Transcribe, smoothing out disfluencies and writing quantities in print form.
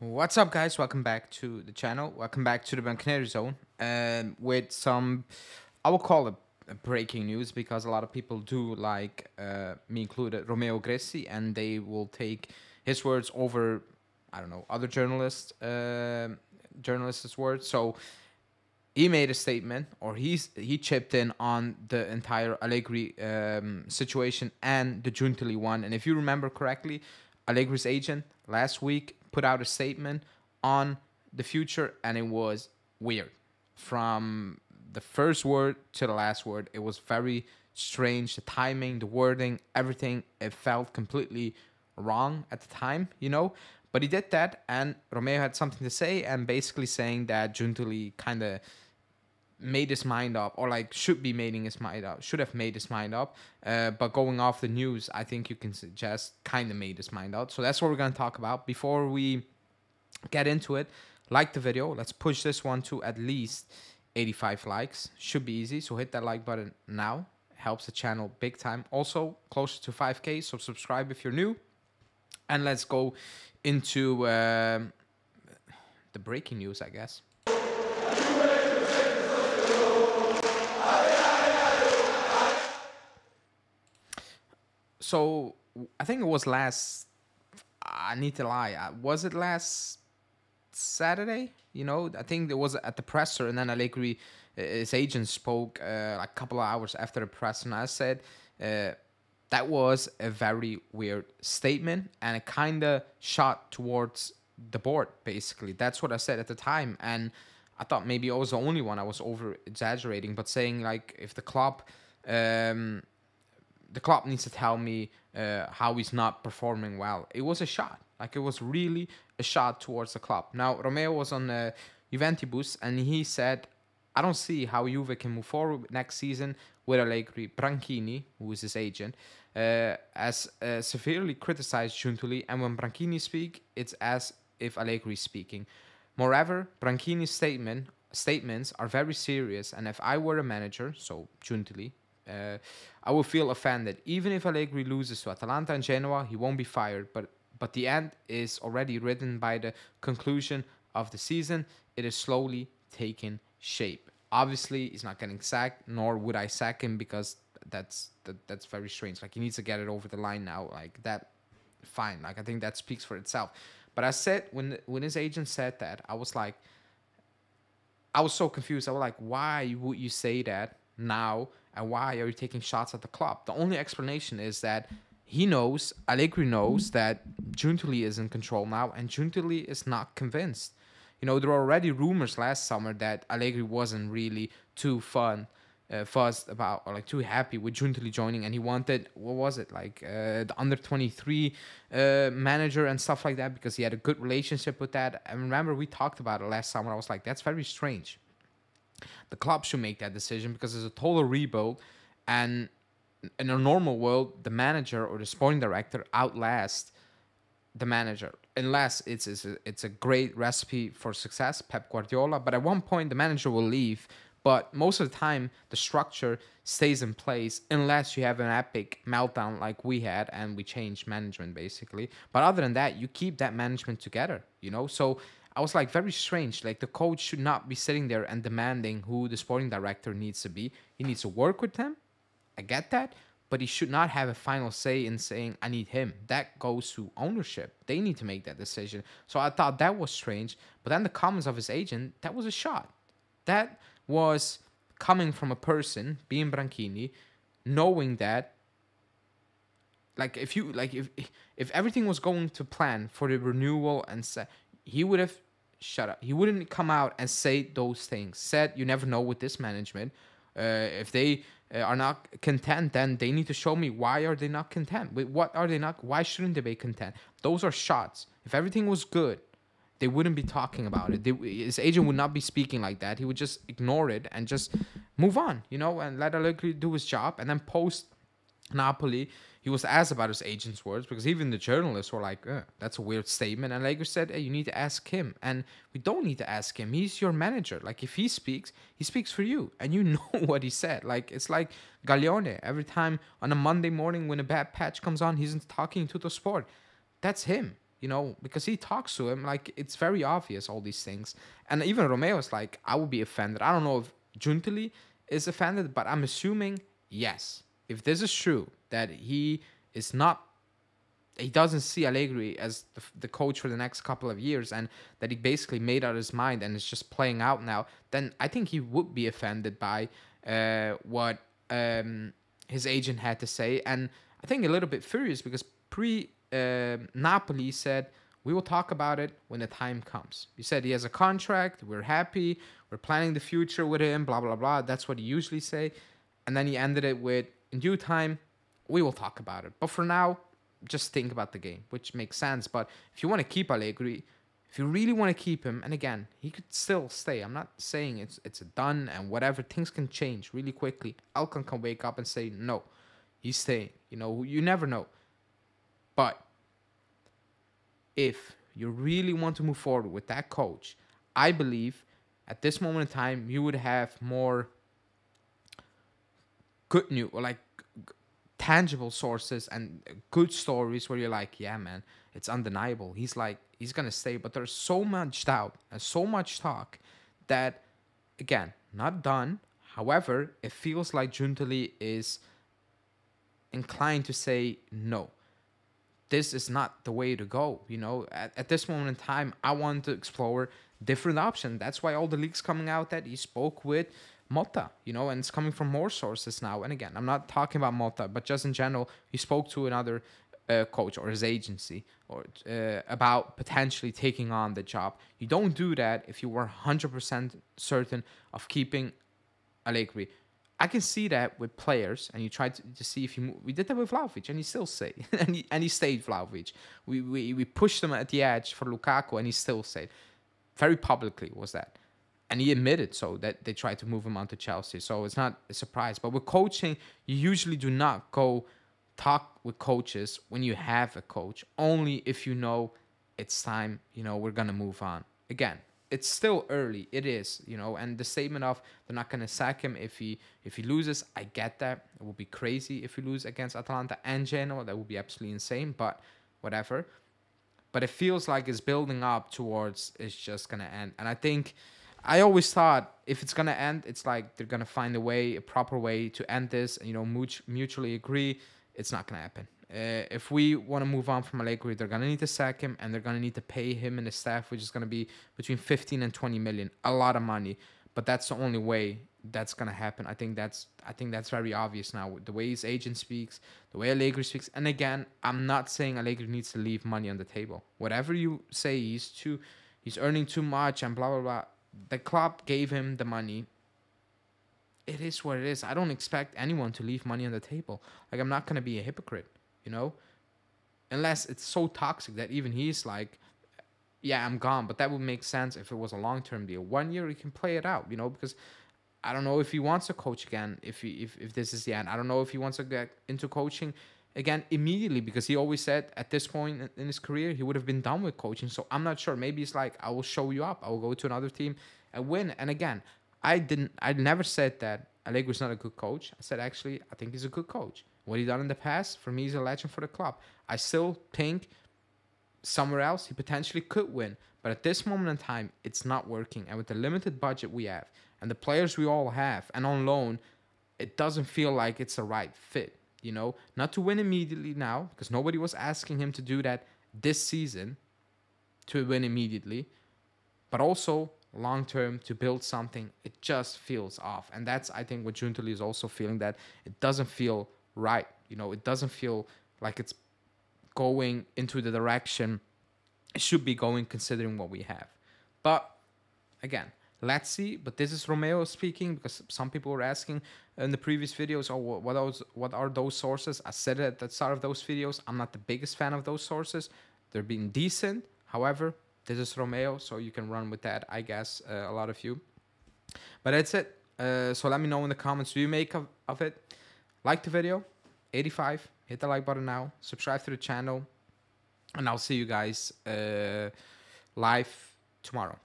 What's up, guys? Welcome back to the channel. Welcome back to the Bianconeri Zone. With some, I will call it breaking news because a lot of people do like, me included, Romeo Gresi, and they will take his words over, I don't know, other journalists' words. So he made a statement, or he chipped in on the entire Allegri situation and the Giuntoli one. And if you remember correctly, Allegri's agent last week put out a statement on the future, and it was weird. From the first word to the last word, it was very strange. The timing, the wording, everything, it felt completely wrong at the time. But he did that, and Romeo had something to say, and basically saying that Giuntoli kind of made his mind up, or like should be making his mind up, should have made his mind up. But going off the news, I think you can suggest kind of made his mind up. So that's what we're going to talk about. Before we get into it, like the video. Let's push this one to at least 85 likes. Should be easy. So hit that like button now. Helps the channel big time. Also, closer to 5K. So subscribe if you're new. And let's go into the breaking news, I guess. So I think it was last. I need to lie. Was it last Saturday? I think it was at the presser, and then Allegri, his agent, spoke like a couple of hours after the press, and I said that was a very weird statement, and it kind of shot towards the board. Basically, that's what I said at the time, and I thought maybe I was the only one. I was over exaggerating, but saying like if um, the club needs to tell me how he's not performing well. It was a shot. Like, it was really a shot towards the club. Now, Romeo was on Juventus, and he said, I don't see how Juve can move forward next season with Allegri. Branchini, who is his agent, has severely criticized Giuntoli, and when Branchini speak, it's as if Allegri is speaking. Moreover, Branchini's statements are very serious, and if I were a manager, so Giuntoli, I will feel offended. Even if Allegri loses to Atalanta and Genoa, he won't be fired. But the end is already written by the conclusion of the season. It is slowly taking shape. Obviously, he's not getting sacked, nor would I sack him because that's very strange. Like, he needs to get it over the line now. Like that, fine. Like, I think that speaks for itself. But I said when his agent said that, I was so confused. I was like, why would you say that now, and why are you taking shots at the club? The only explanation is that Allegri knows that Giuntoli is in control now, and Giuntoli is not convinced. There were already rumors last summer that Allegri wasn't really too fussed about, or like too happy with Giuntoli joining, and he wanted, what was it, like the under 23 manager and stuff like that, because he had a good relationship with that. And remember, we talked about it last summer. I was like, that's very strange. The club should make that decision because it's a total rebuild, and in a normal world, the manager or the sporting director outlasts the manager, unless it's a great recipe for success, Pep Guardiola. But at one point, the manager will leave. But most of the time, the structure stays in place unless you have an epic meltdown like we had and we changed management, basically. But other than that, you keep that management together. So I was like, very strange. Like, the coach should not be sitting there and demanding who the sporting director needs to be. He needs to work with them. I get that. But he should not have a final say in saying, I need him. That goes to ownership. They need to make that decision. So I thought that was strange. But then the comments of his agent, that was a shot. That was coming from a person, being Branchini, knowing that, like, if everything was going to plan for the renewal, and he would have shut up. He wouldn't come out and say those things. Said, you never know with this management. If they are not content, then they need to show me why are they not content. With what are they not? Why shouldn't they be content? Those are shots. If everything was good, they wouldn't be talking about it. His agent would not be speaking like that. He would just ignore it and just move on, and let Allegri do his job. And then post Napoli, he was asked about his agent's words, because even the journalists were like, that's a weird statement. And Allegri said, hey, you need to ask him. And we don't need to ask him. He's your manager. Like, if he speaks for you. And you know what he said. Like, it's like Gaglione. Every time on a Monday morning when a bad patch comes on, he's talking to the sport. That's him. you know, because he talks to him. Like, it's very obvious, all these things. And even Romeo's like, I would be offended. I don't know if Giuntoli is offended, but I'm assuming yes. If this is true, that he is not, he doesn't see Allegri as the coach for the next couple of years, and that he basically made out his mind and is just playing out now, then I think he would be offended by what his agent had to say. And I think a little bit furious because Napoli said, we will talk about it when the time comes. He said he has a contract, we're happy, we're planning the future with him, blah, blah, blah. That's what he usually say. And then he ended it with, in due time, we will talk about it. But for now, just think about the game, which makes sense. But if you want to keep Allegri, if you really want to keep him, and again, he could still stay. I'm not saying it's a done and whatever. Things can change really quickly. Alcon can wake up and say, no, he's staying. You know, you never know. But if you really want to move forward with that coach, I believe at this moment in time, you would have more good news, or like tangible sources and good stories where you're like, yeah, man, it's undeniable. He's gonna stay. But there's so much doubt and so much talk that, again, not done. However, it feels like Giuntoli is inclined to say no. This is not the way to go. You know, at this moment in time, I want to explore different options. That's why all the leaks coming out that he spoke with Motta, you know, and it's coming from more sources now. And again, I'm not talking about Motta, but just in general, he spoke to another coach or his agency or about potentially taking on the job. You don't do that if you were 100% certain of keeping Allegri. I can see that with players, and you try to see if you move. We did that with Vlahovic, and he still stayed, and he stayed Vlahovic. We pushed him at the edge for Lukaku, and he still stayed. Very publicly was that. And he admitted so that they tried to move him on to Chelsea. So it's not a surprise. But with coaching, you usually do not go talk with coaches when you have a coach. Only if you know it's time, you know, we're going to move on. Again, it's still early. It is, you know. And the statement of they're not going to sack him if he loses, I get that. It would be crazy if we lose against Atalanta and Genoa. That would be absolutely insane. But whatever. But it feels like it's building up towards it's just going to end. And I think... I always thought if it's going to end, it's like they're going to find a proper way to end this and, you know, mutually agree. It's not going to happen. If we want to move on from Allegri, they're going to need to sack him, and they're going to need to pay him and his staff, which is going to be between 15 and 20 million. A lot of money. But that's the only way that's going to happen. I think that's very obvious now. The way his agent speaks, the way Allegri speaks. And again, I'm not saying Allegri needs to leave money on the table. Whatever you say, he's earning too much and blah, blah, blah. The club gave him the money. It is what it is. I don't expect anyone to leave money on the table. Like, I'm not going to be a hypocrite, you know? Unless it's so toxic that even he's like, yeah, I'm gone. But that would make sense if it was a long-term deal. 1 year, he can play it out, you know? Because I don't know if he wants to coach again, if this is the end. I don't know if he wants to get into coaching again immediately, because he always said at this point in his career he would have been done with coaching. So I'm not sure. Maybe it's like, I will show you up, I will go to another team and win. And again, I never said that Allegri's not a good coach. I said, actually, I think he's a good coach. What he done in the past, for me, he's a legend for the club. I still think somewhere else he potentially could win, but at this moment in time it's not working. And with the limited budget we have and the players we all have and on loan, it doesn't feel like it's the right fit. You know, not to win immediately now, because nobody was asking him to do that this season, to win immediately, but also long-term to build something. It just feels off. And that's, I think, what Giuntoli is also feeling, that it doesn't feel right. You know, it doesn't feel like it's going into the direction it should be going, considering what we have. But again, let's see. But this is Romeo speaking, because some people were asking in the previous videos, oh, what are those sources? I said it at the start of those videos. I'm not the biggest fan of those sources. They're being decent. However, this is Romeo, so you can run with that, I guess, a lot of you. But that's it. So let me know in the comments, do you make of it? Like the video, 85. Hit the like button now. Subscribe to the channel. And I'll see you guys live tomorrow.